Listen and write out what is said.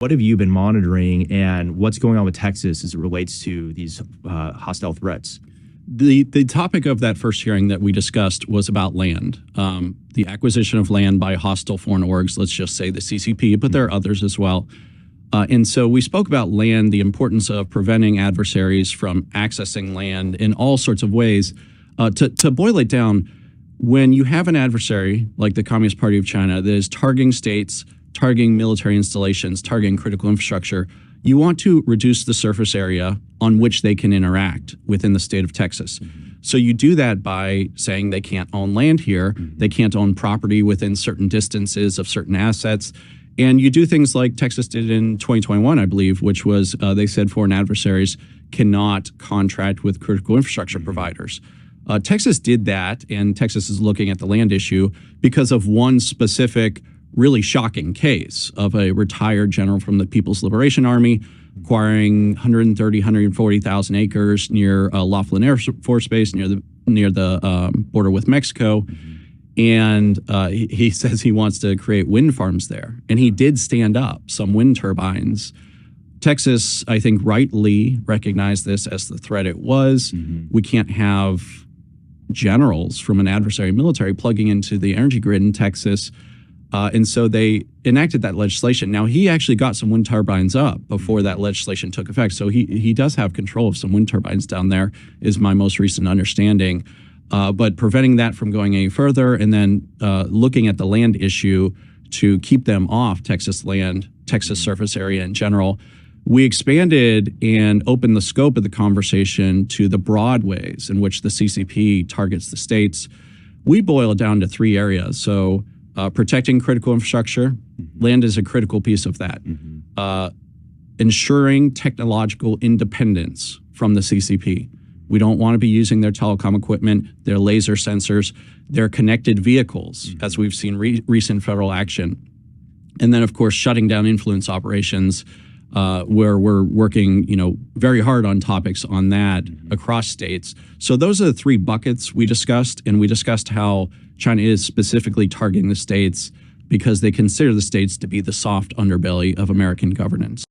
What have you been monitoring, and what's going on with Texas as it relates to these hostile threats? The topic of that first hearing that we discussed was about land, the acquisition of land by hostile foreign orgs, let's just say the CCP, but there are others as well. And so we spoke about land, the importance of preventing adversaries from accessing land in all sorts of ways. To boil it down, when you have an adversary like the Communist Party of China that is targeting states, targeting military installations, targeting critical infrastructure, you want to reduce the surface area on which they can interact within the state of Texas. So you do that by saying they can't own land here, they can't own property within certain distances of certain assets. And you do things like Texas did in 2021, I believe, which was they said foreign adversaries cannot contract with critical infrastructure providers. Texas did that, and Texas is looking at the land issue because of one specific really shocking case of a retired general from the People's Liberation Army acquiring 130, 140,000 acres near Laughlin Air Force Base near the border with Mexico. And he says he wants to create wind farms there. And he did stand up some wind turbines. Texas, I think, rightly recognized this as the threat it was. We can't have generals from an adversary military plugging into the energy grid in Texas. And so they enacted that legislation. Now, he actually got some wind turbines up before that legislation took effect. So he does have control of some wind turbines down there, is my most recent understanding. But preventing that from going any further, and then looking at the land issue to keep them off Texas land, Texas surface area in general, we expanded and opened the scope of the conversation to the broad ways in which the CCP targets the states. We boil it down to three areas. So protecting critical infrastructure, land is a critical piece of that. Ensuring technological independence from the CCP. We don't want to be using their telecom equipment, their laser sensors, their connected vehicles, as we've seen recent federal action. And then, of course, shutting down influence operations, where we're working, very hard on topics on that across states. So those are the three buckets we discussed, and we discussed how China is specifically targeting the states because they consider the states to be the soft underbelly of American governance.